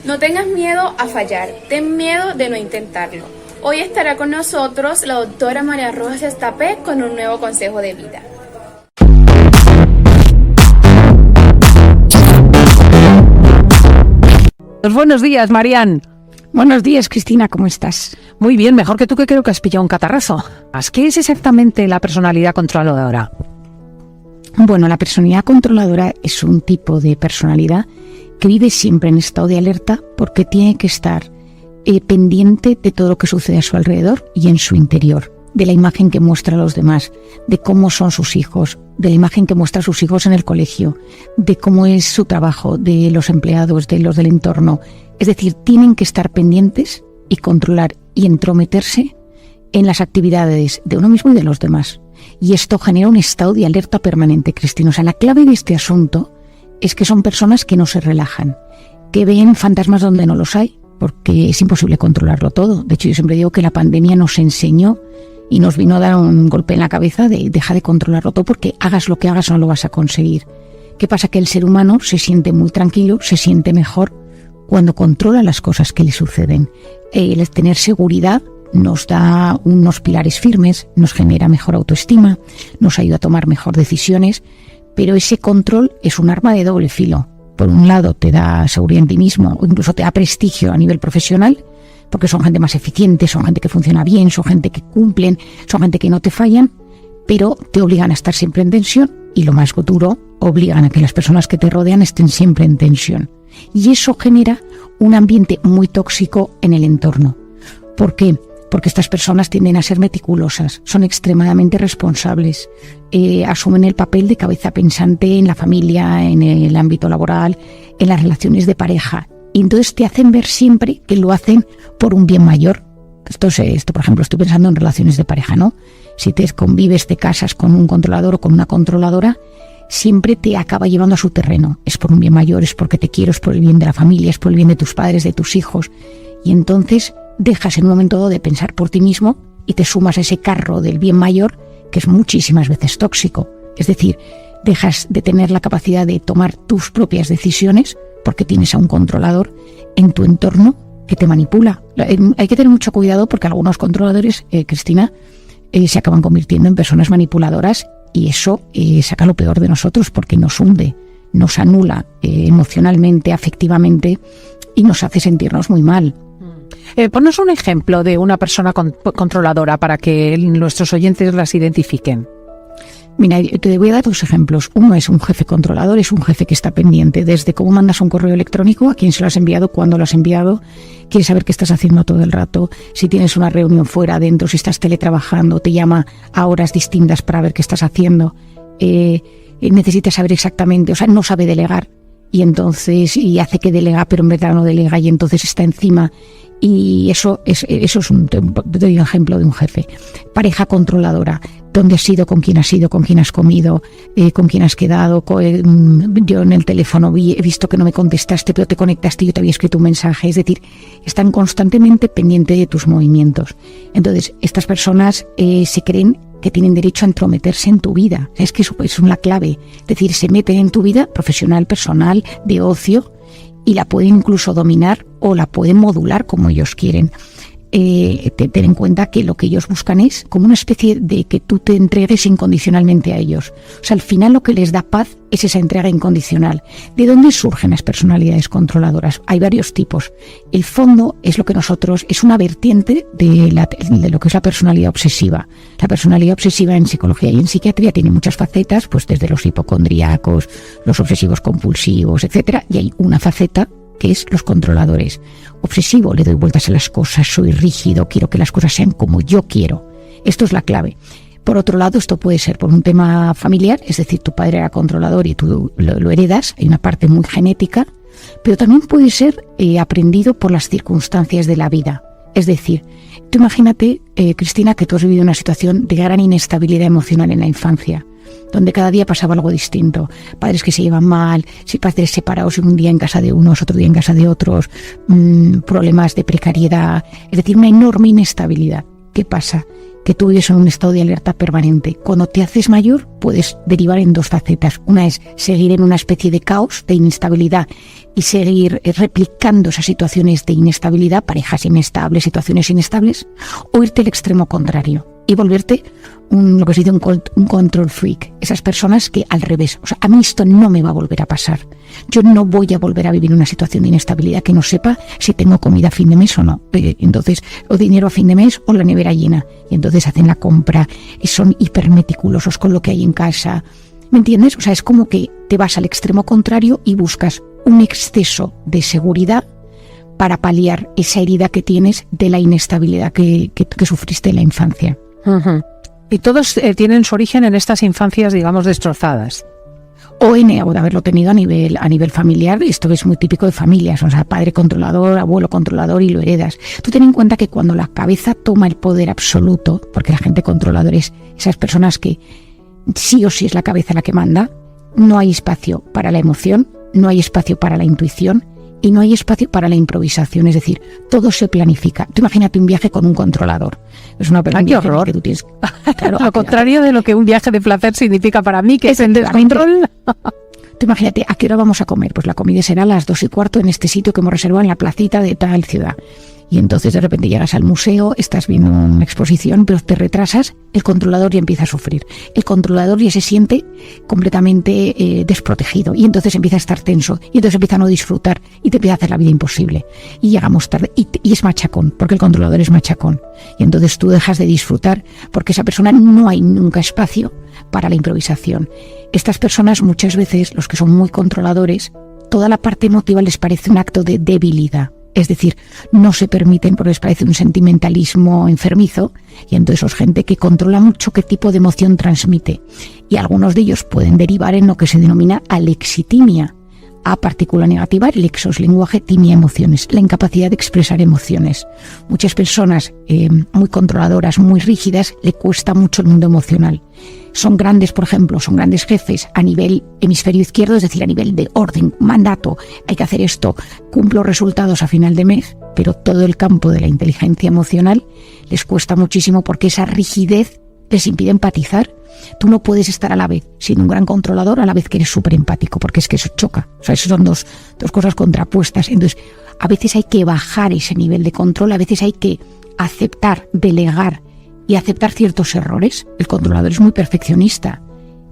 No tengas miedo a fallar, ten miedo de no intentarlo. Hoy estará con nosotros la doctora María Rojas Estapé con un nuevo consejo de vida. Buenos días, Marian. Buenos días, Cristina, ¿cómo estás? Muy bien, mejor que tú, que creo que has pillado un catarrazo. ¿Qué es exactamente la personalidad controladora? Bueno, la personalidad controladora es un tipo de personalidad que vive siempre en estado de alerta porque tiene que estar pendiente de todo lo que sucede a su alrededor y en su interior, de la imagen que muestra a los demás, de cómo son sus hijos, de la imagen que muestra a sus hijos en el colegio, de cómo es su trabajo, de los empleados, de los del entorno. Es decir, tienen que estar pendientes y controlar y entrometerse en las actividades de uno mismo y de los demás. Y esto genera un estado de alerta permanente, Cristina. O sea, la clave de este asunto es que son personas que no se relajan, que ven fantasmas donde no los hay, porque es imposible controlarlo todo. De hecho, yo siempre digo que la pandemia nos enseñó y nos vino a dar un golpe en la cabeza de deja de controlarlo todo, porque hagas lo que hagas no lo vas a conseguir. ¿Qué pasa? Que el ser humano se siente muy tranquilo, se siente mejor cuando controla las cosas que le suceden. El tener seguridad nos da unos pilares firmes, nos genera mejor autoestima, nos ayuda a tomar mejor decisiones, pero ese control es un arma de doble filo. Por un lado te da seguridad en ti mismo o incluso te da prestigio a nivel profesional, porque son gente más eficiente, son gente que funciona bien, son gente que cumplen, son gente que no te fallan, pero te obligan a estar siempre en tensión y, lo más duro, obligan a que las personas que te rodean estén siempre en tensión. Y eso genera un ambiente muy tóxico en el entorno. ¿Por qué? Porque estas personas tienden a ser meticulosas, son extremadamente responsables, asumen el papel de cabeza pensante en la familia, en el ámbito laboral, en las relaciones de pareja. Y entonces te hacen ver siempre que lo hacen por un bien mayor. Esto, por ejemplo, estoy pensando en relaciones de pareja, ¿no? Si te convives, te casas con un controlador o con una controladora, siempre te acaba llevando a su terreno. Es por un bien mayor, es porque te quiero, es por el bien de la familia, es por el bien de tus padres, de tus hijos. Y entonces dejas en un momento dado de pensar por ti mismo y te sumas a ese carro del bien mayor, que es muchísimas veces tóxico. Es decir, dejas de tener la capacidad de tomar tus propias decisiones porque tienes a un controlador en tu entorno que te manipula. Hay que tener mucho cuidado porque algunos controladores, Cristina, se acaban convirtiendo en personas manipuladoras, y eso saca lo peor de nosotros porque nos hunde, nos anula emocionalmente, afectivamente, y nos hace sentirnos muy mal. Ponnos un ejemplo de una persona controladora para que nuestros oyentes las identifiquen. Mira, te voy a dar dos ejemplos. Uno es un jefe controlador, es un jefe que está pendiente desde cómo mandas un correo electrónico, a quién se lo has enviado, cuándo lo has enviado, quiere saber qué estás haciendo todo el rato, si tienes una reunión fuera, adentro, si estás teletrabajando, te llama a horas distintas para ver qué estás haciendo, necesita saber exactamente, o sea, no sabe delegar, y entonces hace que delega, pero en verdad no delega, y entonces está encima. Y eso es te doy un ejemplo de un jefe. Pareja controladora. ¿Dónde has ido? ¿Con quién has ido? ¿Con quién has comido? ¿Con quién has quedado? Yo en el teléfono he visto que no me contestaste, pero te conectaste y yo te había escrito un mensaje. Es decir, están constantemente pendientes de tus movimientos. Entonces, estas personas se creen que tienen derecho a entrometerse en tu vida. Es que eso es una clave. Es decir, se meten en tu vida profesional, personal, de ocio, y la pueden incluso dominar o la pueden modular como ellos quieren. Ten en cuenta que lo que ellos buscan es como una especie de que tú te entregues incondicionalmente a ellos. O sea, al final lo que les da paz es esa entrega incondicional. ¿De dónde surgen las personalidades controladoras? Hay varios tipos. El fondo es lo que es una vertiente de lo que es la personalidad obsesiva. La personalidad obsesiva en psicología y en psiquiatría tiene muchas facetas, pues desde los hipocondríacos, los obsesivos compulsivos, etcétera, y hay una faceta que es los controladores. Obsesivo, le doy vueltas a las cosas, soy rígido, quiero que las cosas sean como yo quiero. Esto es la clave. Por otro lado, esto puede ser por un tema familiar, es decir, tu padre era controlador y tú lo heredas, hay una parte muy genética, pero también puede ser aprendido por las circunstancias de la vida. Es decir, tú imagínate, Cristina, que tú has vivido una situación de gran inestabilidad emocional en la infancia, donde cada día pasaba algo distinto, padres que se llevan mal, padres separados un día en casa de unos, otro día en casa de otros, problemas de precariedad, es decir, una enorme inestabilidad. ¿Qué pasa? que tú vives en un estado de alerta permanente. Cuando te haces mayor, puedes derivar en 2 facetas. Una es seguir en una especie de caos, de inestabilidad, y seguir replicando esas situaciones de inestabilidad, parejas inestables, situaciones inestables, o irte al extremo contrario y volverte lo que se dice un control freak. Esas personas que al revés, o sea, a mí esto no me va a volver a pasar. Yo no voy a volver a vivir una situación de inestabilidad que no sepa si tengo comida a fin de mes o no. Entonces, o dinero a fin de mes o la nevera llena. Y entonces hacen la compra y son hipermeticulosos con lo que hay en casa. ¿Me entiendes? O sea, es como que te vas al extremo contrario y buscas un exceso de seguridad para paliar esa herida que tienes de la inestabilidad que sufriste en la infancia. Uh-huh. Y todos tienen su origen en estas infancias, digamos, destrozadas. O de haberlo tenido a nivel familiar. Esto es muy típico de familias, o sea, padre controlador, abuelo controlador, y lo heredas. Tú ten en cuenta que cuando la cabeza toma el poder absoluto, porque la gente controladora es esas personas que sí o sí es la cabeza la que manda, no hay espacio para la emoción, no hay espacio para la intuición y no hay espacio para la improvisación. Es decir, todo se planifica. Tú imagínate un viaje con un controlador. Es una persona ¡qué horror! Que tú tienes, claro, lo contrario de lo que un viaje de placer significa para mí, que es el descontrol. Tú imagínate, ¿a qué hora vamos a comer? Pues la comida será a las 2:15 en este sitio que hemos reservado en la placita de tal ciudad. Y entonces de repente llegas al museo, estás viendo una exposición, pero te retrasas, el controlador ya empieza a sufrir. El controlador ya se siente completamente desprotegido y entonces empieza a estar tenso y entonces empieza a no disfrutar y te empieza a hacer la vida imposible. Y llegamos tarde y es machacón, porque el controlador es machacón. Y entonces tú dejas de disfrutar porque esa persona no hay nunca espacio para la improvisación. Estas personas muchas veces, los que son muy controladores, toda la parte emotiva les parece un acto de debilidad. Es decir, no se permiten porque les parece un sentimentalismo enfermizo y entonces es gente que controla mucho qué tipo de emoción transmite. Y algunos de ellos pueden derivar en lo que se denomina alexitimia. A, partícula negativa, lexos, lenguaje, timia, emociones, la incapacidad de expresar emociones. Muchas personas muy controladoras, muy rígidas, le cuesta mucho el mundo emocional. Son grandes, por ejemplo, son grandes jefes a nivel hemisferio izquierdo, es decir, a nivel de orden, mandato, hay que hacer esto, cumplo resultados a final de mes, pero todo el campo de la inteligencia emocional les cuesta muchísimo porque esa rigidez les impide empatizar. Tú no puedes estar a la vez siendo un gran controlador a la vez que eres súper empático, porque es que eso choca. O sea, eso son dos cosas contrapuestas. Entonces, a veces hay que bajar ese nivel de control, a veces hay que aceptar, delegar y aceptar ciertos errores. El controlador es muy perfeccionista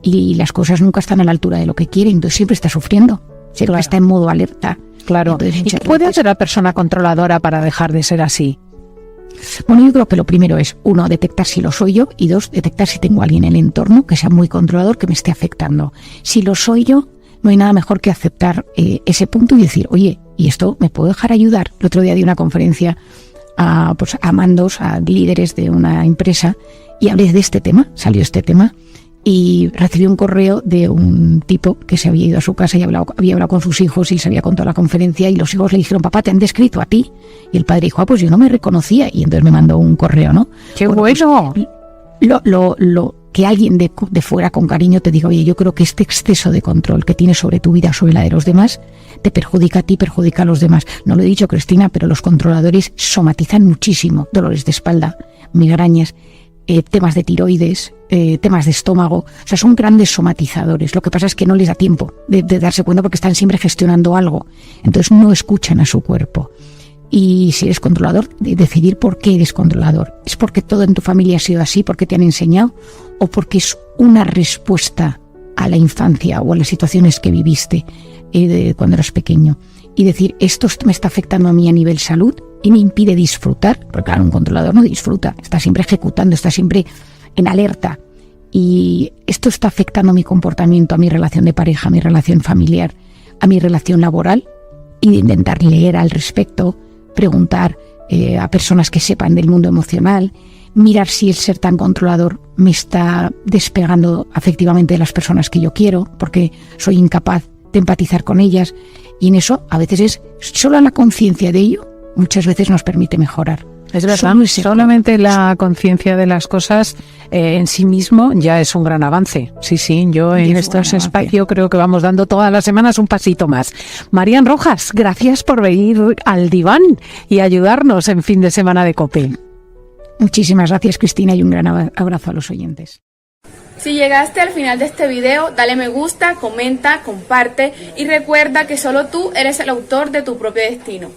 y las cosas nunca están a la altura de lo que quiere, entonces siempre está sufriendo, siempre está en modo alerta. Claro. Entonces, ¿y qué puede hacer la persona controladora para dejar de ser así? Bueno, yo creo que lo primero es, 1, detectar si lo soy yo, y 2, detectar si tengo a alguien en el entorno que sea muy controlador, que me esté afectando. Si lo soy yo, no hay nada mejor que aceptar ese punto y decir, oye, ¿y esto me puedo dejar ayudar? El otro día di una conferencia a mandos, a líderes de una empresa, y hablé de este tema, salió este tema, y recibí un correo de un tipo que se había ido a su casa y había hablado con sus hijos y les había contado la conferencia, y los hijos le dijeron, papá, ¿te han descrito a ti? Y el padre dijo, pues yo no me reconocía, y entonces me mandó un correo, ¿no? ¡Qué bueno! Pues, lo que alguien de fuera con cariño te diga, oye, yo creo que este exceso de control que tienes sobre tu vida, sobre la de los demás, te perjudica a ti, perjudica a los demás. No lo he dicho, Cristina, pero los controladores somatizan muchísimo, dolores de espalda, migrañas, temas de tiroides, temas de estómago, o sea, son grandes somatizadores. Lo que pasa es que no les da tiempo de darse cuenta porque están siempre gestionando algo, entonces no escuchan a su cuerpo. Y si eres controlador, decidir por qué eres controlador. ¿Es porque todo en tu familia ha sido así, porque te han enseñado, o porque es una respuesta a la infancia o a las situaciones que viviste cuando eras pequeño? Y decir, esto me está afectando a mí a nivel salud y me impide disfrutar, porque claro, un controlador no disfruta, está siempre ejecutando, está siempre en alerta, y esto está afectando a mi comportamiento, a mi relación de pareja, a mi relación familiar, a mi relación laboral, y de intentar leer al respecto, preguntar a personas que sepan del mundo emocional, mirar si el ser tan controlador me está despegando afectivamente de las personas que yo quiero, porque soy incapaz de empatizar con ellas, y en eso a veces es solo la conciencia de ello, muchas veces nos permite mejorar. Es verdad, solamente la conciencia de las cosas en sí mismo ya es un gran avance. Sí, yo en estos espacios creo que vamos dando todas las semanas un pasito más. Marían Rojas, gracias por venir al diván y ayudarnos en fin de semana de COPE. Muchísimas gracias, Cristina, y un gran abrazo a los oyentes. Si llegaste al final de este video, dale me gusta, comenta, comparte y recuerda que solo tú eres el autor de tu propio destino.